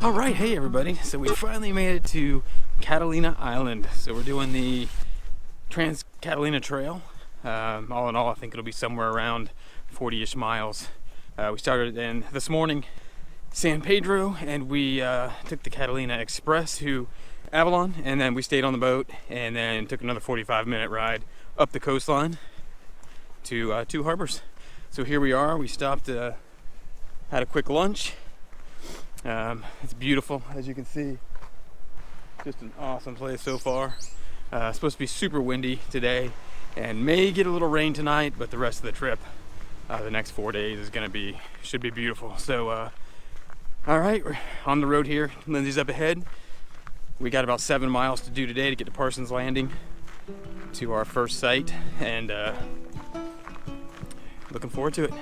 All right, hey everybody. So we finally made it to Catalina Island. So we're doing the Trans-Catalina Trail. All in all, I think it'll be somewhere around 40-ish miles. We started in this morning, San Pedro, and we took the Catalina Express to Avalon, and then we stayed on the boat, and then took another 45-minute ride up the coastline to two harbors. So here we are. We stopped, had a quick lunch. It's beautiful, as you can see. Just an awesome place so far. It's supposed to be super windy today, and may get a little rain tonight, but the rest of the trip, the next 4 days, is should be beautiful. So, all right, we're on the road here. Lindsay's up ahead. We got about 7 miles to do today to get to Parsons Landing, to our first site, and looking forward to it.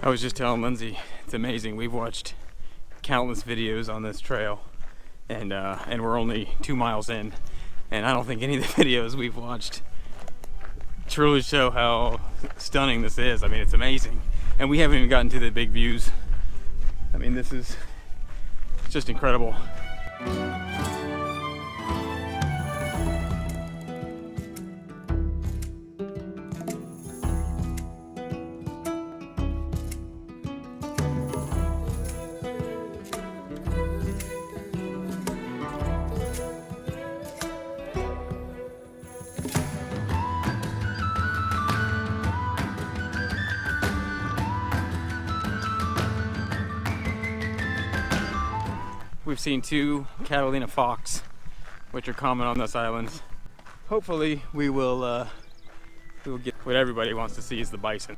I was just telling Lindsay, it's amazing. We've watched countless videos on this trail, and we're only 2 miles in, and I don't think any of the videos we've watched truly show how stunning this is. I mean, it's amazing, and we haven't even gotten to the big views. I mean, it's just incredible. We've seen 2 Catalina fox, which are common on this island. Hopefully we will get what everybody wants to see, is the bison.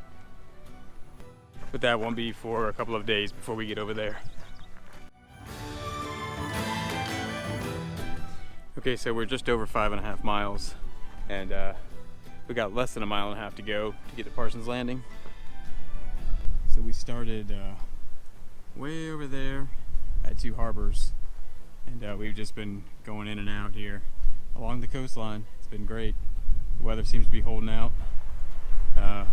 But that won't be for a couple of days before we get over there. Okay, so we're just over 5.5 miles, and we got less than 1.5 miles to go to get to Parsons Landing. So we started way over there at 2 harbors, and we've just been going in and out here along the coastline. It's been great. The weather seems to be holding out. A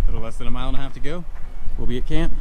little less than 1.5 miles to go. We'll be at camp.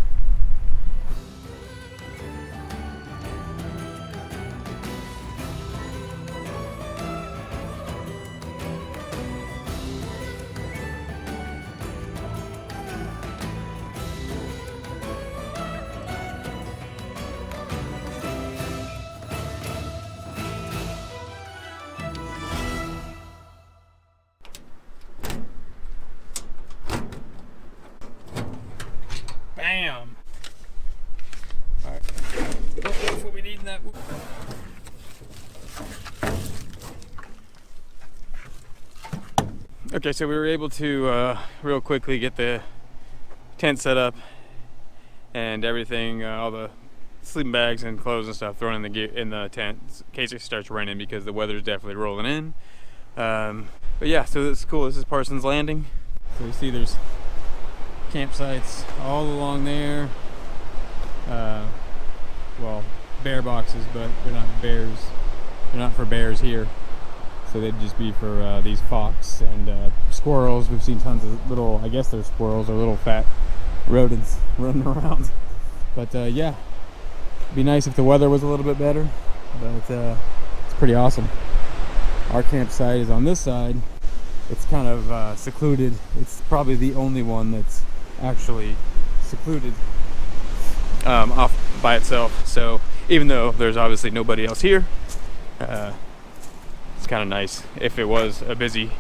Bam! Alright. Don't know if we'll be needing that. Okay, so we were able to real quickly get the tent set up and everything, all the sleeping bags and clothes and stuff thrown in the tent in case it starts raining, because the weather's definitely rolling in. But yeah, so this is cool. This is Parsons Landing. So you see there's campsites all along there. Well, bear boxes, but they're not bears. They're not for bears here. So they'd just be for these fox and squirrels. We've seen tons of little, I guess they're squirrels or little fat rodents running around. But yeah, it'd be nice if the weather was a little bit better, but it's pretty awesome. Our campsite is on this side. It's kind of secluded. It's probably the only one that's actually secluded off by itself. So even though there's obviously nobody else here, it's kind of nice. If it was a busy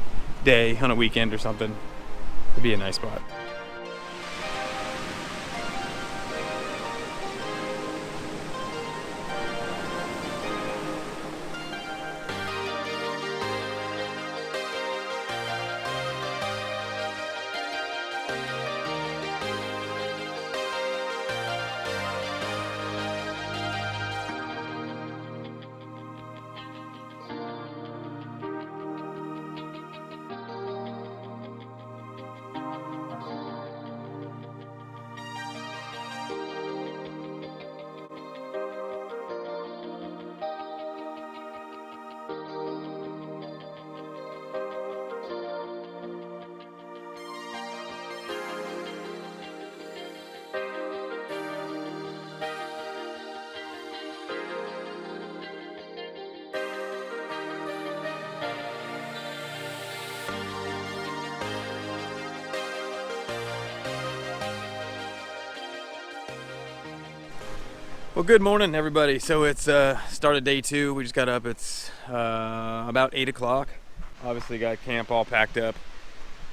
day on a weekend or something, it'd be a nice spot. Well, good morning, everybody. So it's started day 2. We just got up. It's about 8 o'clock. Obviously got camp all packed up.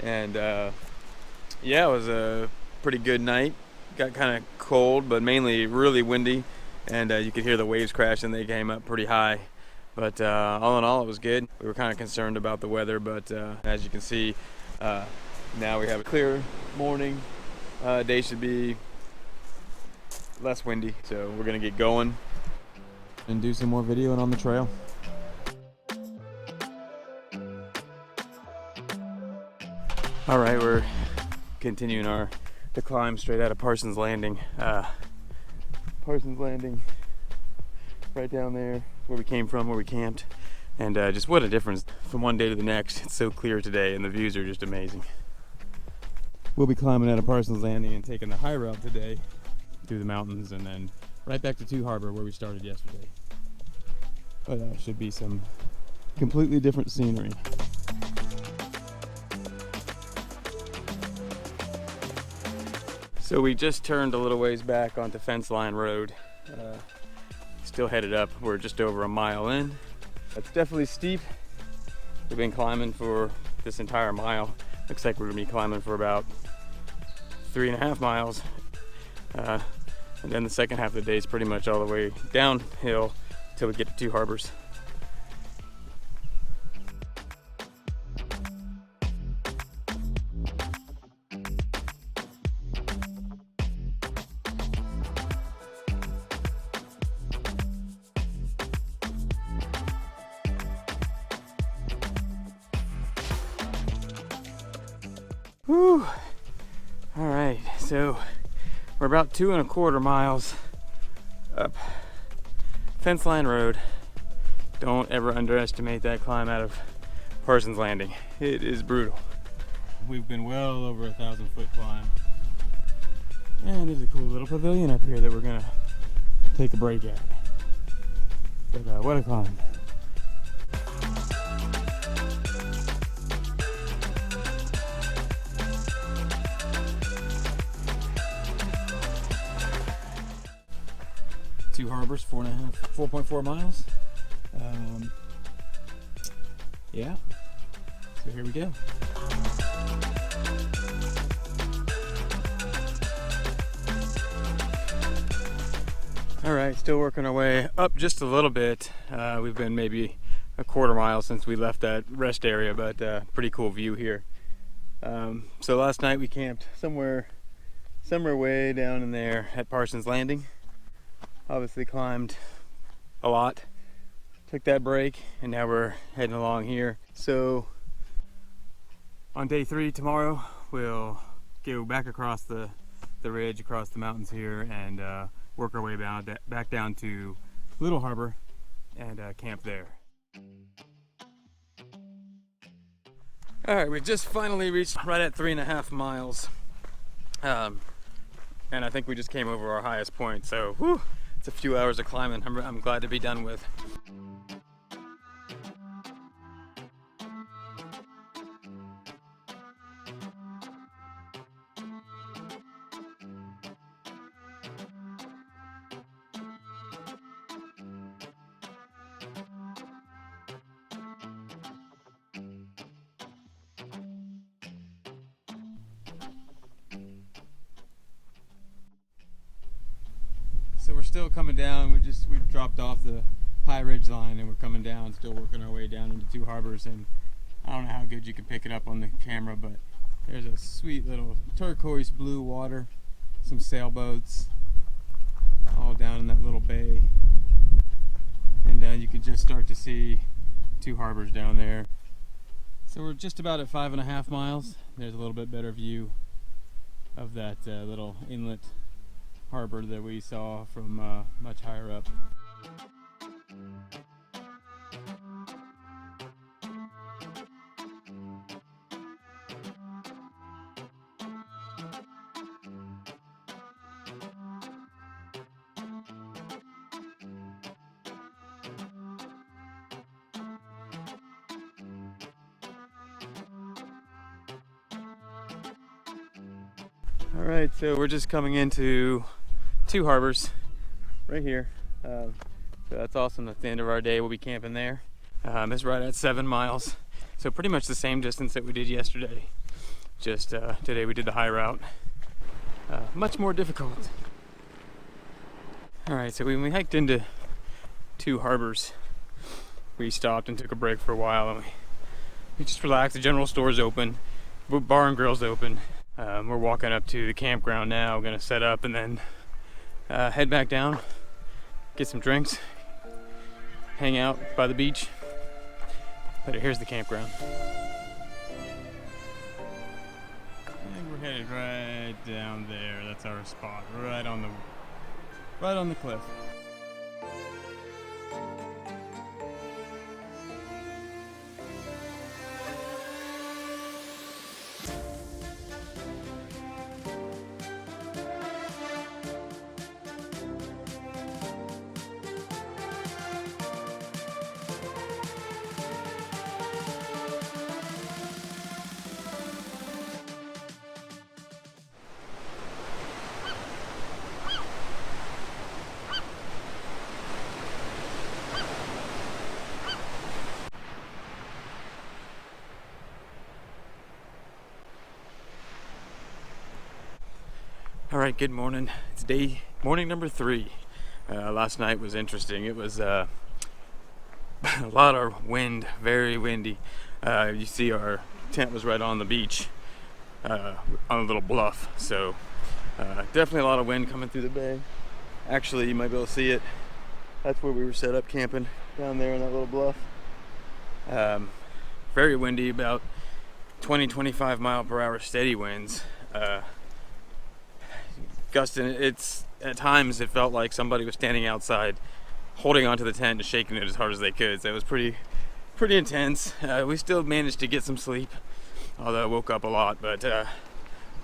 And yeah, it was a pretty good night. Got kind of cold, but mainly really windy. And you could hear the waves crashing. They came up pretty high. But all in all, it was good. We were kind of concerned about the weather, but as you can see, now we have a clear morning. Day should be less windy, so we're gonna get going and do some more videoing on the trail. All right, we're continuing the climb straight out of Parsons Landing. Parsons Landing, right down there, where we came from, where we camped, and just what a difference from one day to the next. It's so clear today, and the views are just amazing. We'll be climbing out of Parsons Landing and taking the high route today through the mountains and then right back to Two Harbor where we started yesterday. But should be some completely different scenery. So we just turned a little ways back onto Fence Line Road. Still headed up. We're just over a mile in. It's definitely steep. We've been climbing for this entire mile. Looks like we're gonna be climbing for about 3.5 miles. And then the second half of the day is pretty much all the way downhill till we get to Two Harbors. Whew. All right, so we're about 2.25 miles up Fence Line Road. Don't ever underestimate that climb out of Parsons Landing. It is brutal. We've been well over 1,000-foot climb. And there's a cool little pavilion up here that we're gonna take a break at. But what a climb. Two Harbors, 4.4 miles. Yeah, so here we go. All right, still working our way up just a little bit. We've been maybe a 1/4 mile since we left that rest area, but pretty cool view here. So last night we camped somewhere way down in there at Parsons Landing. Obviously climbed a lot, took that break, and now we're heading along here. So on day 3 tomorrow, we'll go back across the ridge, across the mountains here, and work our way back down to Little Harbor and camp there. All right, we just finally reached right at 3.5 miles. And I think we just came over our highest point, so whew. It's a few hours of climbing. I'm glad to be done with. So we're still coming down. We dropped off the high ridge line and we're coming down, still working our way down into Two Harbors. And I don't know how good you can pick it up on the camera, but there's a sweet little turquoise blue water, some sailboats all down in that little bay. And you can just start to see Two Harbors down there. So we're just about at 5.5 miles. There's a little bit better view of that little inlet harbor that we saw from much higher up. All right, so we're just coming into Two Harbors right here. So that's awesome. That's the end of our day. We'll be camping there. It's right at 7 miles. So pretty much the same distance that we did yesterday. Just today we did the high route. Much more difficult. All right, so when we hiked into Two Harbors, we stopped and took a break for a while, and we just relaxed. The general store's open, bar and grill's open. We're walking up to the campground now. We're gonna set up and then head back down, get some drinks, hang out by the beach. But here's the campground. And we're headed right down there. That's our spot, right on the cliff. All right, good morning. It's morning number 3. Last night was interesting. It was a lot of wind, very windy. You see our tent was right on the beach, on a little bluff. So definitely a lot of wind coming through the bay. Actually, you might be able to see it. That's where we were set up camping, down there in that little bluff. Very windy, about 20-25 mile per hour steady winds. Gusting, it's at times it felt like somebody was standing outside holding onto the tent and shaking it as hard as they could. So it was pretty intense. We still managed to get some sleep, although I woke up a lot, but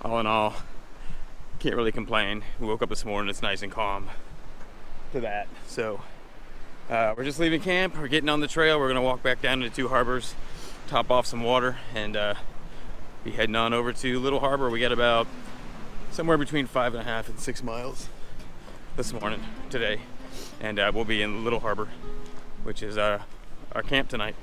all in all, can't really complain. We woke up this morning, it's nice and calm to that. So we're just leaving camp, we're getting on the trail. We're gonna walk back down to Two Harbors, top off some water, and be heading on over to Little Harbor. We got about somewhere between 5.5 and 6 miles today, and we'll be in Little Harbor, which is our camp tonight.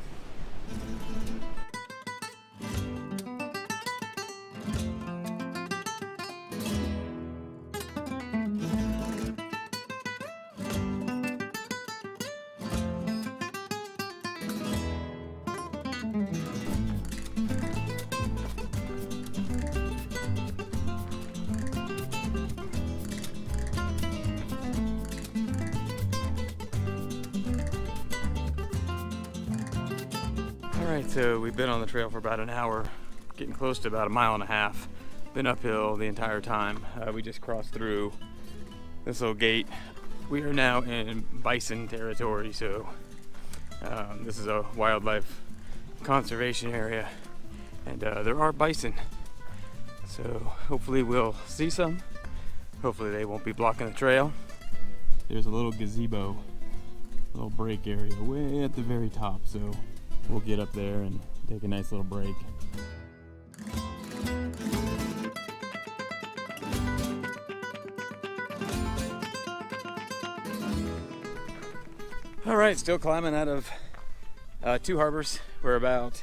Alright, so we've been on the trail for about an hour, getting close to about 1.5 miles. Been uphill the entire time. We just crossed through this little gate. We are now in Bison territory, so this is a wildlife conservation area, and there are bison. So hopefully we'll see some. Hopefully they won't be blocking the trail. There's a little gazebo, little break area way at the very top, so we'll get up there and take a nice little break. All right, still climbing out of Two Harbors. We're about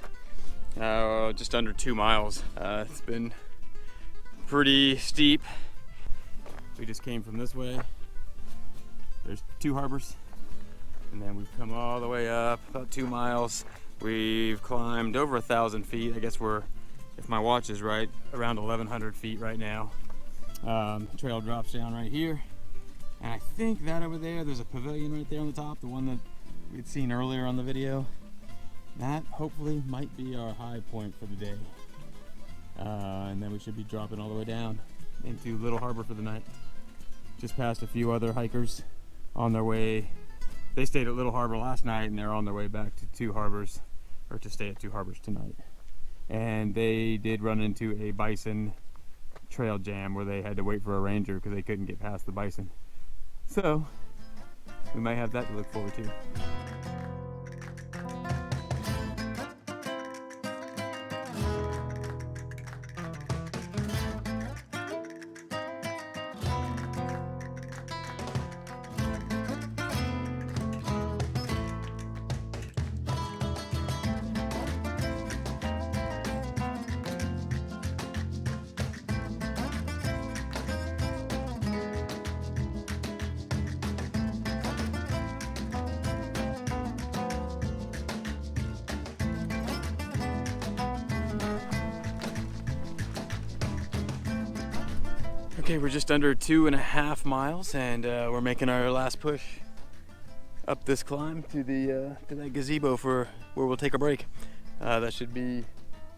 just under 2 miles. It's been pretty steep. We just came from this way. There's Two Harbors, and then we've come all the way up about 2 miles. We've climbed over 1,000 feet. I guess we're, if my watch is right, around 1,100 feet right now. The trail drops down right here. And I think that over there's a pavilion right there on the top, the one that we'd seen earlier on the video. That hopefully might be our high point for the day. And then we should be dropping all the way down into Little Harbor for the night. Just passed a few other hikers on their way. They stayed at Little Harbor last night, and they're on their way back to Two Harbors, or to stay at Two Harbors tonight. And they did run into a bison trail jam where they had to wait for a ranger because they couldn't get past the bison. So we might have that to look forward to. Okay, we're just under 2.5 miles, and we're making our last push up this climb to that gazebo for where we'll take a break. That should be,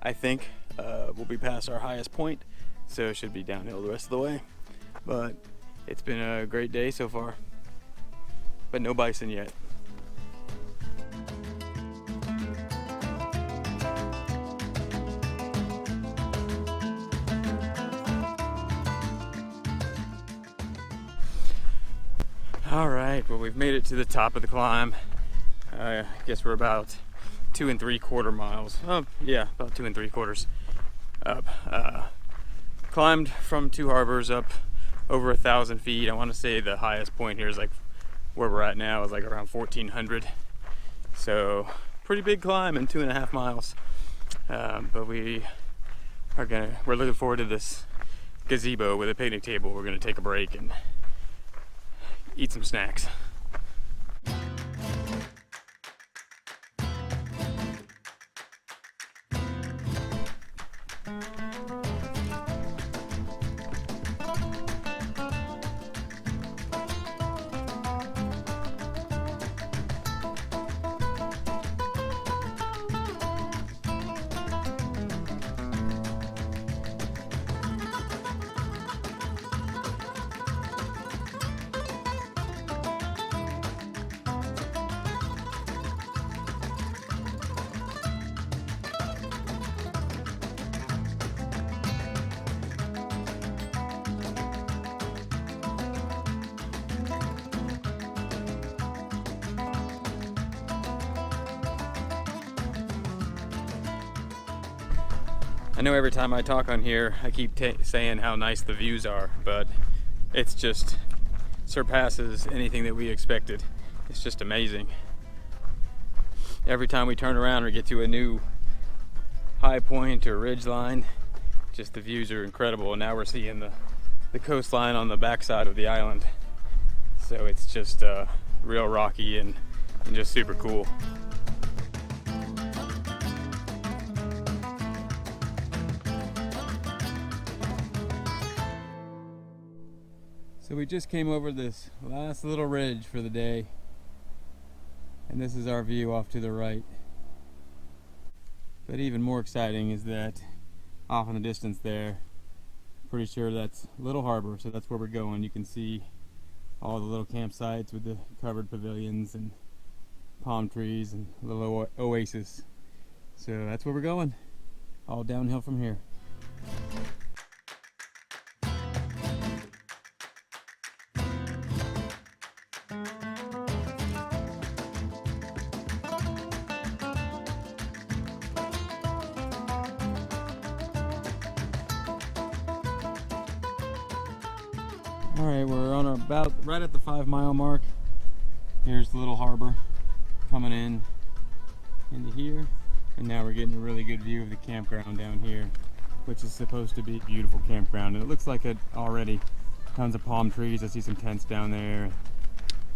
I think, we'll be past our highest point, so it should be downhill the rest of the way. But it's been a great day so far, but no bison yet. All right, well, we've made it to the top of the climb. I guess we're about 2 3/4 miles. Oh, yeah, about 2 3/4 up. Climbed from Two Harbors up over 1,000 feet. I want to say the highest point here is like where we're at now is like around 1,400. So pretty big climb in 2.5 miles. But we're looking forward to this gazebo with a picnic table. We're gonna take a break and eat some snacks. I know every time I talk on here, I keep saying how nice the views are, but it's just surpasses anything that we expected. It's just amazing. Every time we turn around or get to a new high point or ridge line, just the views are incredible. And now we're seeing the coastline on the backside of the island. So it's just real rocky and just super cool. So we just came over this last little ridge for the day, and this is our view off to the right. But even more exciting is that off in the distance there, pretty sure that's Little Harbor, so that's where we're going. You can see all the little campsites with the covered pavilions and palm trees and a little oasis. So that's where we're going, all downhill from here. All right, we're on about right at the 5-mile mark. Here's the Little Harbor coming in into here, and now we're getting a really good view of the campground down here, which is supposed to be a beautiful campground, and it looks like it already. Tons of palm trees. I see some tents down there,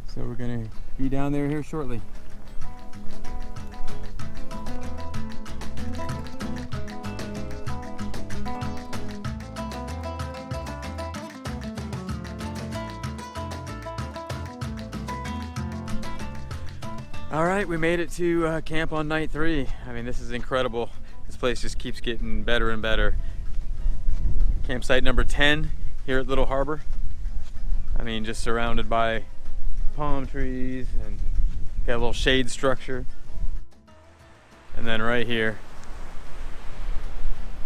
so we're gonna be down there here shortly. All right, we made it to camp on night 3. I mean, this is incredible. This place just keeps getting better and better. Campsite number 10 here at Little Harbor. I mean, just surrounded by palm trees and got a little shade structure. And then right here,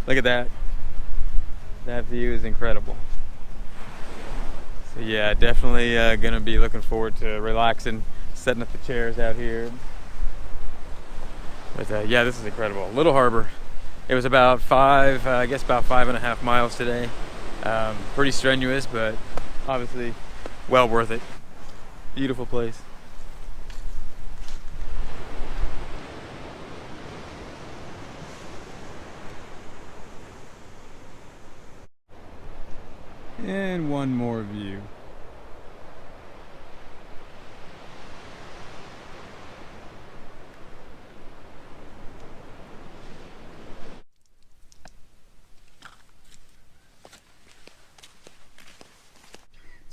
look at that. That view is incredible. So yeah, definitely gonna be looking forward to relaxing, setting up the chairs out here. But yeah, this is incredible. Little Harbor. It was about I guess about 5.5 miles today. Pretty strenuous, but obviously well worth it. Beautiful place. And one more view.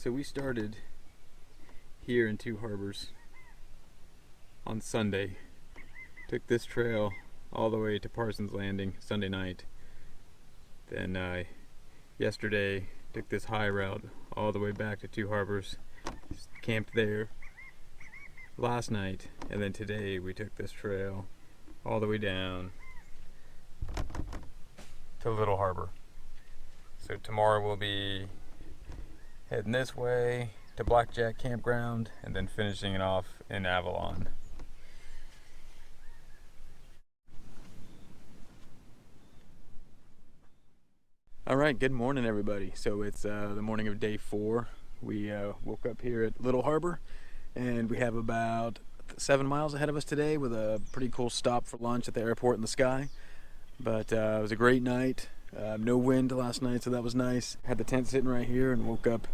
So we started here in Two Harbors on Sunday. Took this trail all the way to Parsons Landing Sunday night. Then yesterday took this high route all the way back to Two Harbors. Camped there last night, and then today we took this trail all the way down to Little Harbor. So tomorrow we'll be heading this way to Blackjack Campground and then finishing it off in Avalon. Alright, good morning everybody. So it's the morning of day 4. We woke up here at Little Harbor and we have about 7 miles ahead of us today with a pretty cool stop for lunch at the airport in the sky. But it was a great night. No wind last night, so that was nice. Had the tent sitting right here and woke up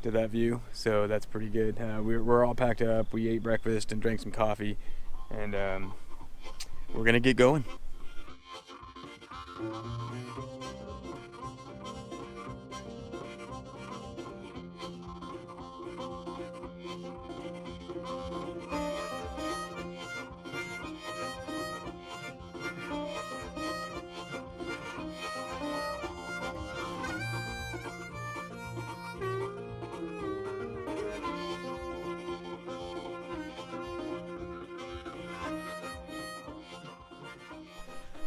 to that view, so that's pretty good. We're all packed up. We ate breakfast and drank some coffee, and we're gonna get going.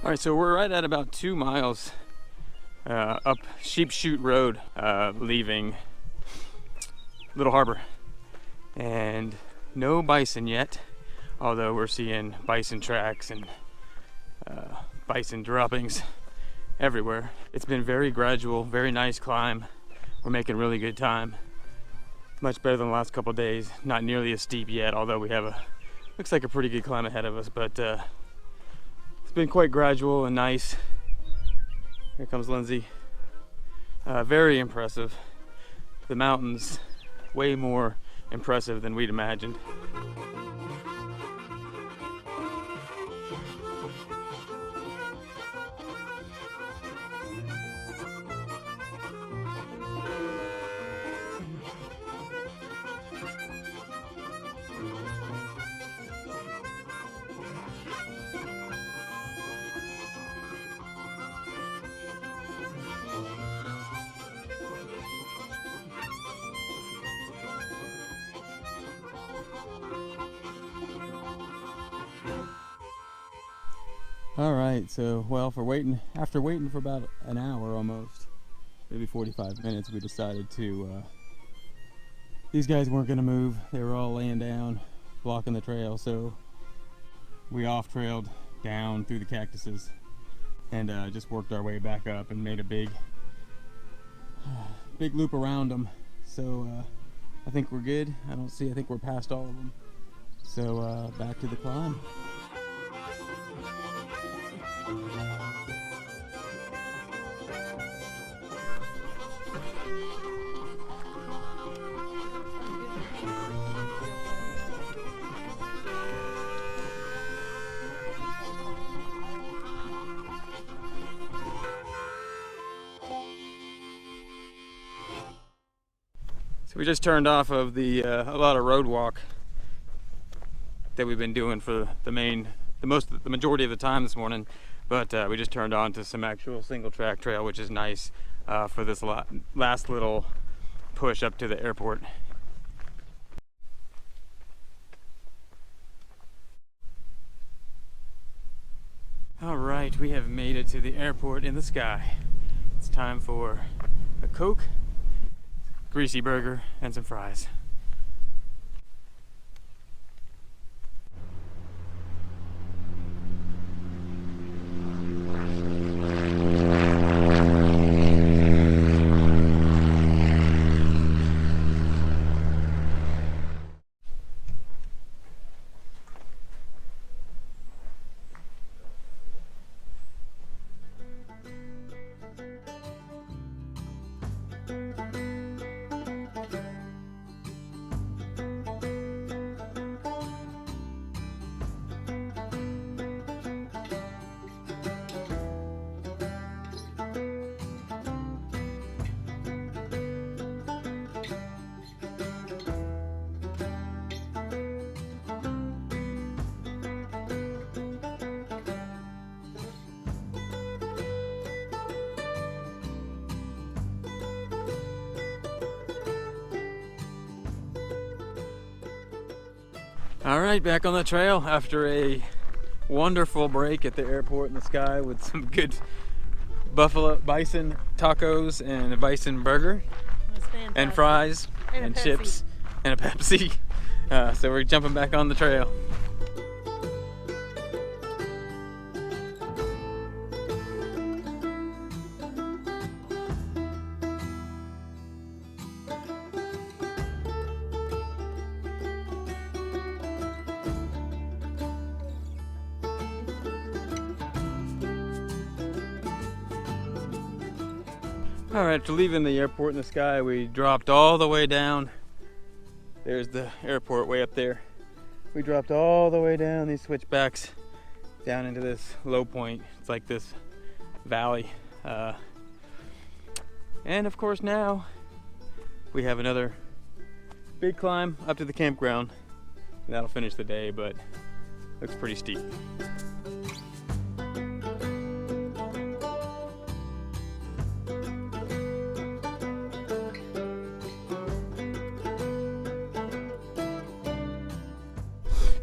All right, so we're right at about 2 miles up Sheep Chute Road, leaving Little Harbor. And no bison yet, although we're seeing bison tracks and bison droppings everywhere. It's been very gradual, very nice climb. We're making really good time. Much better than the last couple of days. Not nearly as steep yet, although we have looks like a pretty good climb ahead of us, but it's been quite gradual and nice. Here comes Lindsay. Very impressive. The mountains, way more impressive than we'd imagined. All right, so well, after waiting for about an hour almost, maybe 45 minutes, we decided to, these guys weren't gonna move. They were all laying down, blocking the trail, so we off-trailed down through the cactuses and just worked our way back up and made a big loop around them. So I think we're good. I think we're past all of them. So back to the climb. So we just turned off of a lot of road walk that we've been doing for the majority of the time this morning, but we just turned on to some actual single track trail, which is nice for this last little push up to the airport. All right, we have made it to the airport in the sky. It's time for a Coke, greasy burger, and some fries. All right, back on the trail after a wonderful break at the airport in the sky with some good bison tacos and a bison burger and fries and chips and a Pepsi. So we're jumping back on the trail. All right, after leaving the airport in the sky, we dropped all the way down. There's the airport way up there. We dropped all the way down these switchbacks down into this low point. It's like this valley. And of course now we have another big climb up to the campground. And that'll finish the day, but looks pretty steep.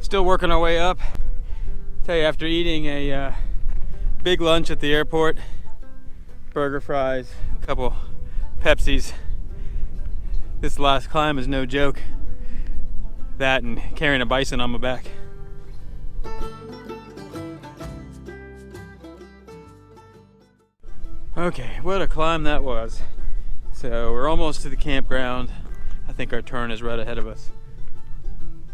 Still working our way up. Tell you, after eating a big lunch at the airport, burger, fries, a couple Pepsis, this last climb is no joke. That and carrying a bison on my back. Okay, what a climb that was. So we're almost to the campground. I think our turn is right ahead of us.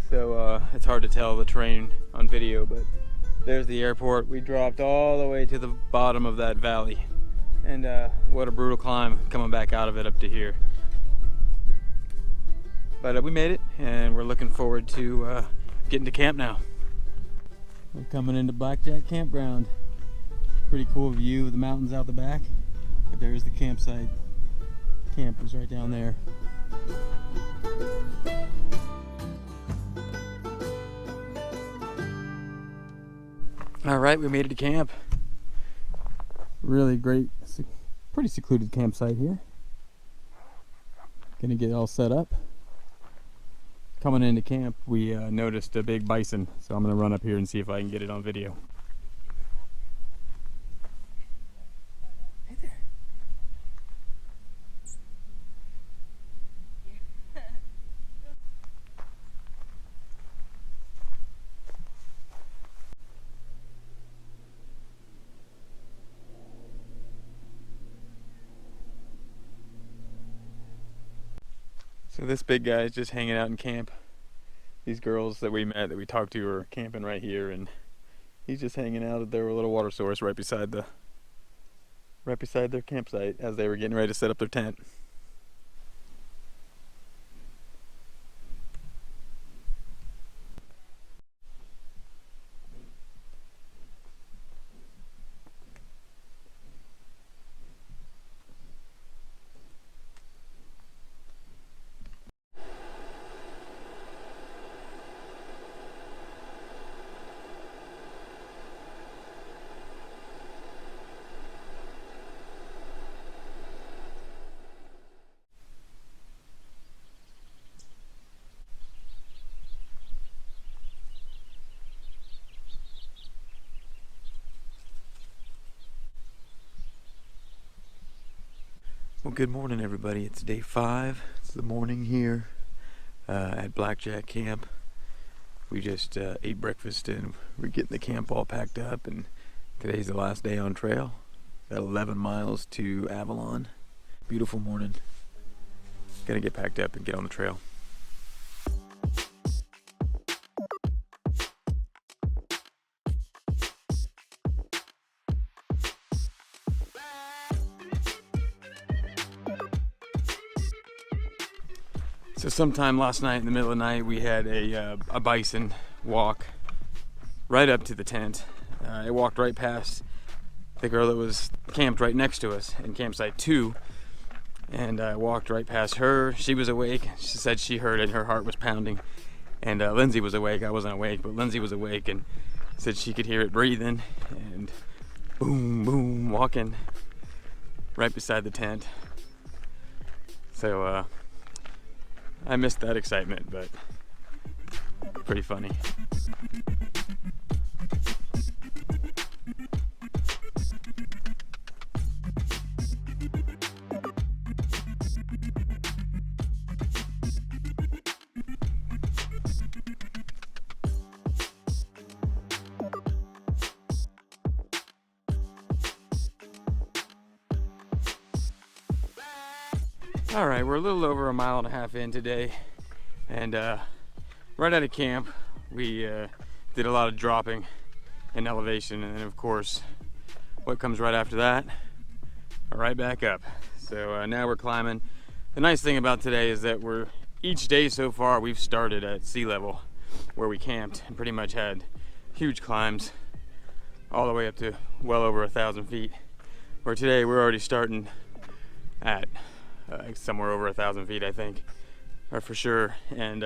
So it's hard to tell the terrain on video, but there's the airport. We dropped all the way to the bottom of that valley. And what a brutal climb coming back out of it up to here. But we made it, and we're looking forward to getting to camp now. We're coming into Blackjack Campground. Pretty cool view of the mountains out the back. But there's the campsite. Camp is right down there. All right, we made it to camp. Really great, pretty secluded campsite here. Gonna get all set up. Coming into camp, we noticed a big bison, so I'm gonna run up here and see if I can get it on video. Hey there. So this big guy is just hanging out in camp. These girls that we met, that we talked to, are camping right here, and he's just hanging out at their little water source right beside their campsite as they were getting ready to set up their tent. Well, good morning, everybody. It's day 5. It's the morning here at Blackjack Camp. We just ate breakfast and we're getting the camp all packed up, and today's the last day on trail. Got 11 miles to Avalon. Beautiful morning. Gotta get packed up and get on the trail. So sometime last night in the middle of the night, we had a bison walk right up to the tent. It walked right past the girl that was camped right next to us in campsite 2, and I walked right past her. She was awake. She said she heard it. Her heart was pounding. And Lindsay was awake. I wasn't awake, but Lindsay was awake and said she could hear it breathing, and boom, boom, walking right beside the tent. So I missed that excitement, but pretty funny. All right, we're a little over 1.5 miles in today, and right out of camp, we did a lot of dropping in elevation, and then of course, what comes right after that? Right back up. So now we're climbing. The nice thing about today is that each day so far, we've started at sea level where we camped and pretty much had huge climbs all the way up to well over 1,000 feet. Where today we're already starting at somewhere over 1,000 feet, I think, or for sure. And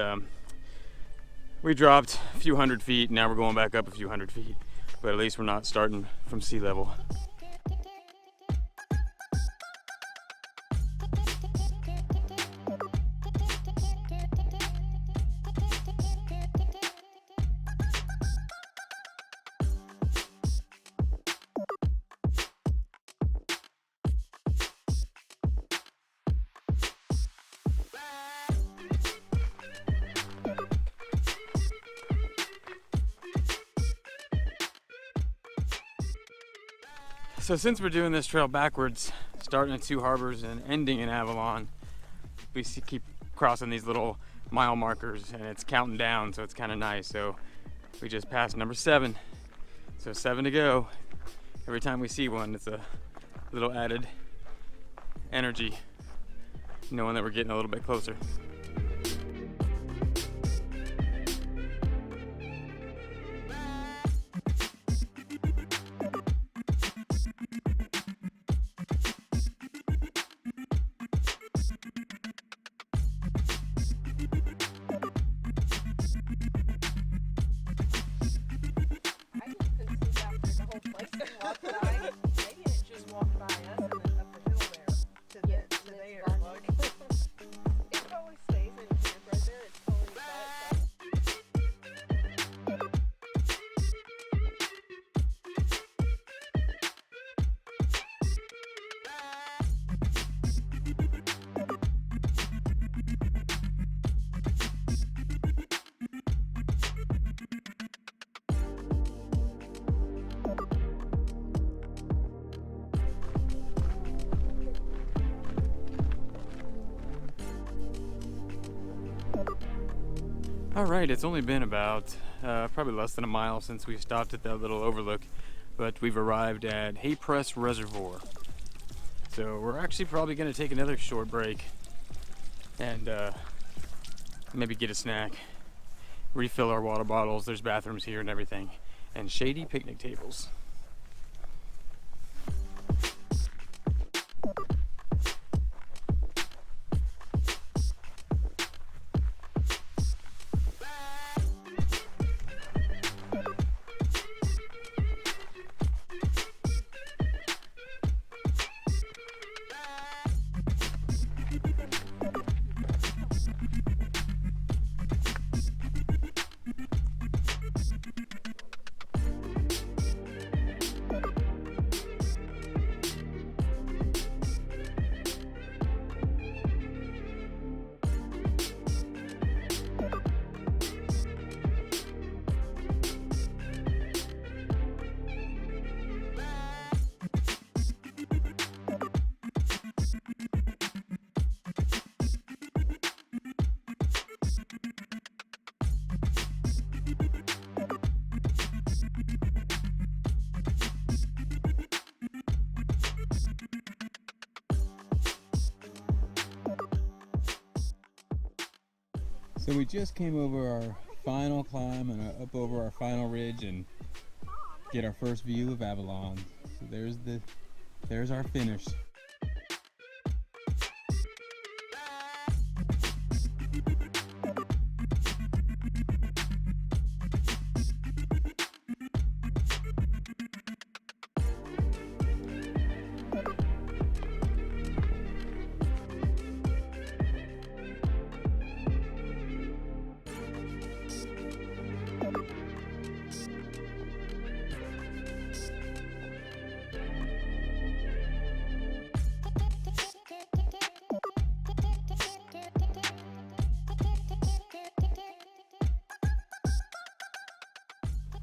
we dropped a few hundred feet. Now we're going back up a few hundred feet, but at least we're not starting from sea level. So since we're doing this trail backwards, starting at Two Harbors and ending in Avalon, we keep crossing these little mile markers and it's counting down, so it's kind of nice. So we just passed number 7, so 7 to go. Every time we see one, it's a little added energy, knowing that we're getting a little bit closer. All right, it's only been about probably less than a mile since we stopped at that little overlook, but we've arrived at Hay Press Reservoir. So we're actually probably going to take another short break and maybe get a snack, refill our water bottles. There's bathrooms here and everything, and shady picnic tables. So we just came over our final climb and up over our final ridge and get our first view of Avalon. So there's our finish.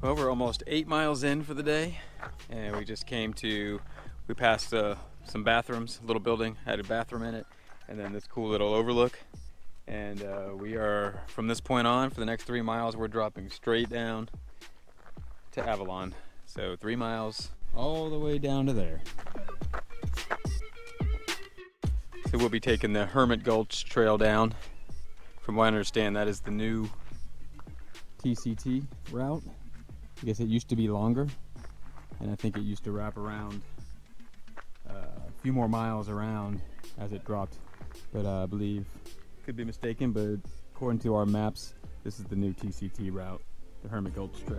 Well, we're almost 8 miles in for the day, and we just we passed some bathrooms, a little building, had a bathroom in it, and then this cool little overlook. And we are, from this point on, for the next 3 miles, we're dropping straight down to Avalon. So 3 miles all the way down to there. So we'll be taking the Hermit Gulch trail down. From what I understand, that is the new TCT route. I guess it used to be longer, and I think it used to wrap around a few more miles around as it dropped. But I believe, could be mistaken, but according to our maps, this is the new TCT route, the Hermit Gulch Trail.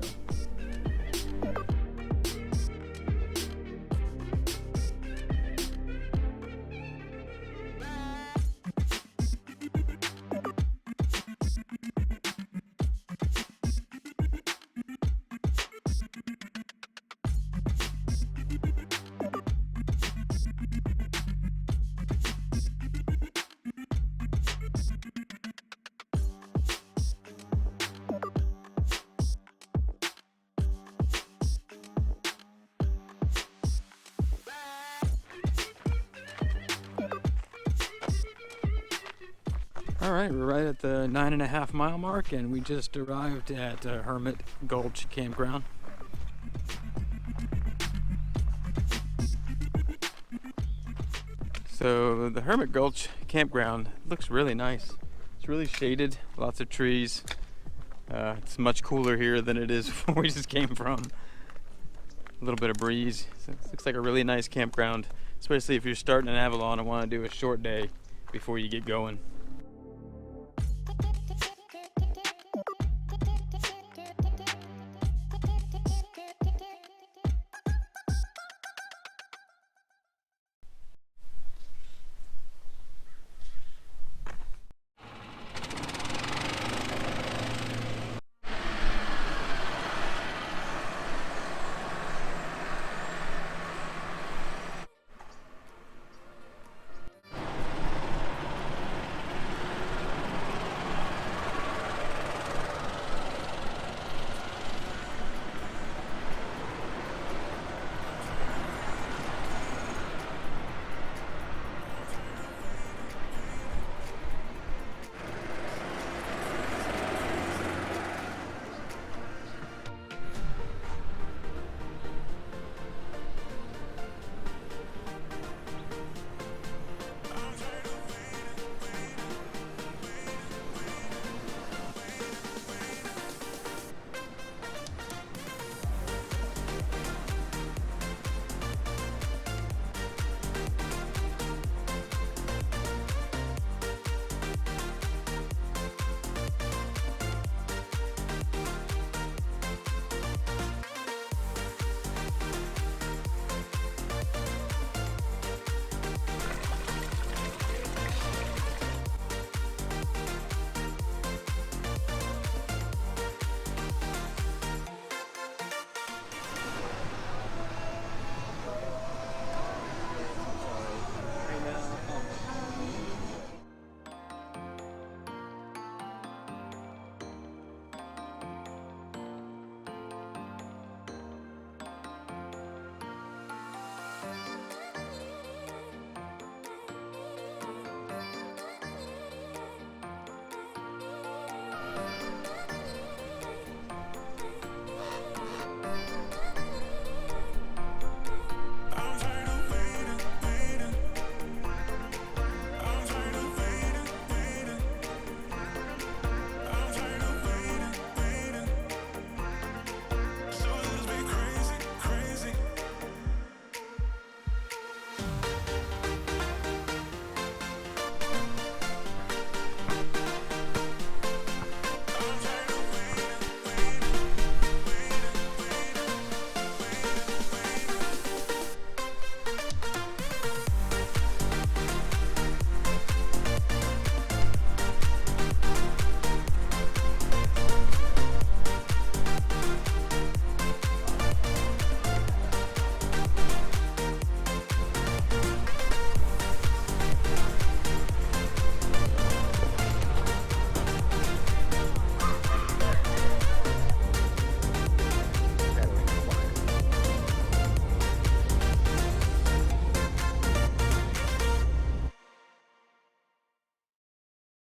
All right, we're right at the 9.5 mile mark, and we just arrived at Hermit Gulch Campground. So the Hermit Gulch Campground looks really nice. It's really shaded, lots of trees. It's much cooler here than it is where we just came from. A little bit of breeze. So it looks like a really nice campground, especially if you're starting in Avalon and want to do a short day before you get going.